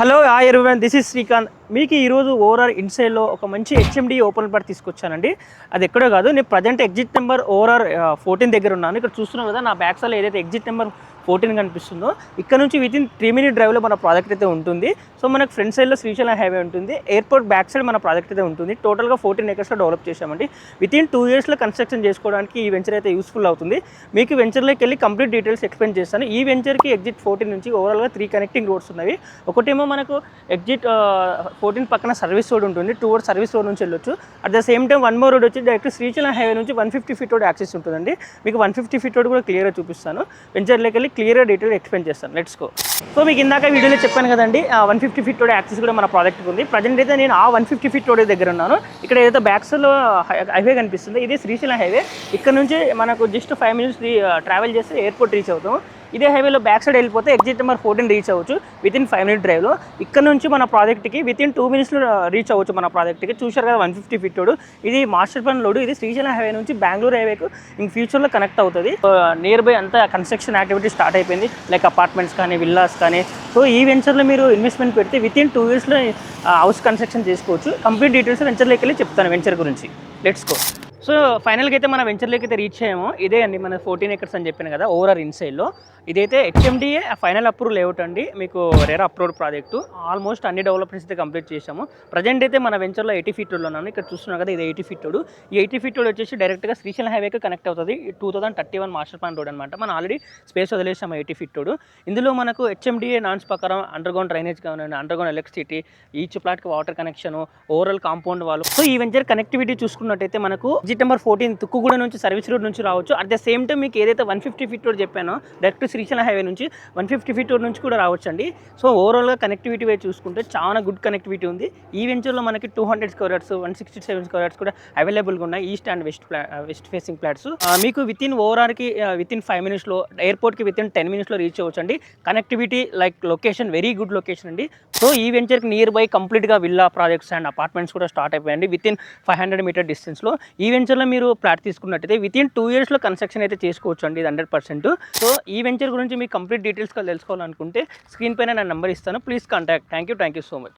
Hello hi everyone, this is Srikanth. మీకు ఈరోజు overall ఇన్సైడ్లో ఒక మంచి హెచ్ఎండి ఓపెన్ పార్ట్ తీసుకొచ్చానండి. అది ఎక్కడో కాదు, నేను ప్రజెంట్ ఎగ్జిట్ నెంబర్ ఓవరాల్ 14 దగ్గర ఉన్నాను. ఇక్కడ చూస్తున్నాం కదా, నా బ్యాక్ సైడ్లో ఏదైతే ఎగ్జిట్ నెంబర్ 14 కనిపిస్తుందో ఇక్కడ నుంచి వితిన్ 3 minute డ్రైవ్లో మన ప్రాజెక్ట్ అయితే ఉంటుంది. సో మనకు ఫ్రంట్ సైడ్లో శ్రీశైలం హైవే ఉంటుంది, ఎయిర్పోర్ట్ బ్యాక్ సైడ్ మన ప్రాజెక్ట్ అయితే ఉంటుంది. టోటల్గా 14 acresలో డెవలప్ చేశామండి. వితిన్ 2 yearsలో కన్స్ట్రక్షన్ చేసుకోవడానికి ఈ వెంచర్ అయితే యూస్ఫుల్ అవుతుంది. మీకు వెంచర్లోకి వెళ్ళి కంప్లీట్ డీటెయిల్స్ ఎక్స్ప్లెయిన్ చేస్తాను. ఈ వెంచర్కి ఎగ్జిట్ 14 నుంచి ఓవరాల్గా 3 connecting రోడ్స్ ఉన్నవి. ఒకటేమో మనకు ఎగ్జిట్ 14 పక్కన సర్వీస్ రోడ్ ఉంటుంది, 2 road సర్వీస్ రోడ్ నుంచి వెళ్ళొచ్చు. At the same time 1 more road వచ్చి డైరెక్ట్ శ్రీశైలం హైవే నుంచి 150 feet రోడ్ యాక్సెస్ ఉంటుందండి. మీకు 150 feet రోడ్ కూడా క్లియర్గా చూపిస్తాను. వెంచర్లోకి వెళ్ళి క్లియర్గా డీటెయిల్ ఎక్స్ప్లెయిన్ చేస్తాను. Let's go. సో మీకు ఇందాక వీడియోలో చెప్పాను కదండి, 150 feet రోడ్ యాక్సెస్ కూడా మన ప్రాజెక్ట్కి ఉంది. ప్రజెంట్ అయితే నేను ఆ 150 feet రోడ్ దగ్గర ఉన్నాను. ఇక్కడ ఏదైతే బ్యాక్ సైడ్లో హైవే కనిపిస్తుంది, ఇది శ్రీశైలం హైవే. ఇక్కడ నుంచి మనకు జస్ట్ 5 minutes ట్రావెల్ చేస్తే ఎయిర్పోర్ట్ రీచ్ అవుతాము. ఇదే హైవేలో బ్యాక్ సైడ్ వెళ్ళిపోతే ఎగ్జిట్ నెంబర్ 14 రీచ్ అవ్వచ్చు వితిన్ 5 minute డ్రైవ్లో. ఇక్కడ నుంచి మన ప్రాజెక్ట్కి వితిన్ 2 minutesలో రీచ్ అవ్వచ్చు. మన ప్రాజెక్ట్కి చూశారు కదా 150 feet రోడ్, ఇది మాస్టర్ ప్లాన్ రోడ్. ఇది శ్రీశైలం హైవే నుంచి బెంగళూరు హైవేకు ఇంక ఫ్యూచర్లో కనెక్ట్ అవుతుంది. నియర్ బై అంతా కన్స్ట్రక్షన్ యాక్టివిటీ స్టార్ట్ అయిపోయింది, లైక్ అపార్ట్మెంట్స్ కానీ విల్లాస్ కానీ. సో ఈ వెంచర్లో మీరు ఇన్వెస్ట్మెంట్ పెడితే వితిన్ 2 yearsలో హౌస్ కన్స్ట్రక్షన్ చేసుకోవచ్చు. కంప్లీట్ డీటెయిల్స్ వెంచర్లోకి వెళ్ళి చెప్తాను వెంచర్ గురించి. Let's go. సో ఫైనల్గా అయితే మన వెంచర్లోకి అయితే రీచ్ అయ్యాము. ఇదే అండి మన 14 acres అని చెప్పాను కదా ఓవరాల్ ఇన్సైడ్లో. ఇదైతే హెచ్ఎండిఏ ఫైనల్ అప్రూవల్ లేఅవుట్ అండి. మీకు రెరా అప్రూవ్డ్ ప్రాజెక్టు. ఆల్మోస్ట్ అన్ని డెవలప్మెంట్స్ అయితే కంప్లీట్ చేసాము. ప్రజెంట్ అయితే మన వెంచర్లో 80 feet రోడ్లో ఉన్నాను. ఇక్కడ చూస్తున్నాం కదా, ఇది 80 feet రోడ్. ఈ 80 feet రోడ్ వచ్చేసి డైరెక్ట్గా శ్రీశైలం హైవేకి కనెక్ట్ అవుతుంది. 2031 మాస్టర్ ప్లాన్ రోడ్ అనమాట. మనం ఆల్రెడీ స్పేస్ వదిలేసాము 80 feet రోడ్. ఇందులో మనకు హెచ్ఎండిఏ నాన్స్ ప్రకారం అండర్గ్రౌండ్ డ్రైనేజ్ కానివ్వండి, అండర్గ్రౌండ్ ఎలక్ట్రిసిటీ, ఈచ్ ప్లాట్కి వాటర్ కనెక్షన్, ఓవరాల్ కాంపౌండ్ వాళ్ళు. సో ఈ వెంచర్ కనెక్టివిటీ చూసుకున్నట్టయితే మనకు ఎగ్జిట్ నెంబర్ 14 తుక్కుగూడ నుంచి సర్వీస్ రోడ్ నుంచి రావచ్చు. అట్ ద సేమ్ టైం మీకు ఏదైతే 150 feet రోడ్ చెప్పానో డైరెక్ట్ శ్రీశైలం హైవే నుంచి 150 feet రోడ్ నుంచి కూడా రావచ్చు అండి. సో ఓవరాల్గా కనెక్టివిటీ వే చూసుకుంటే చాలా గుడ్ కనెక్టివిటీ ఉంది. ఈ వెంచర్లో మనకి 200 square yards, 167 square yards కూడా అవైలబుల్గా ఉన్నాయి. East and west facing flats. మీకు వితిన్ ఓవరాల్కి వితిన్ 5 minutesలో, ఎయిర్పోర్ట్కి వితిన్ 10 minutesలో రీచ్ అవ్వచ్చు అండి. Connectivity like location very good location అండి. సో ఈ వెంచర్కి నియర్ బై కంప్లీట్గా విల్లా ప్రాజెక్ట్స్ అండ్ అపార్ట్మెంట్స్ కూడా స్టార్ట్ అయిపోయాయండి వితిన్ 500 meter డిస్టెన్స్లో. ఈ వెంచర్లో మీరు ఫ్లాట్ తీసుకున్నట్టయితే వితిన్ 2 yearsలో కన్స్ట్రక్షన్ అయితే చేసుకోవచ్చు అండి, 100%. సో ఈ వెంచర్ గురించి మీకు కంప్లీట్ డీటెయిల్స్ తెలుసుకోవాలనుకుంటే స్క్రీన్ పైన నా నెంబర్ ఇస్తాను, please contact. Thank you so much.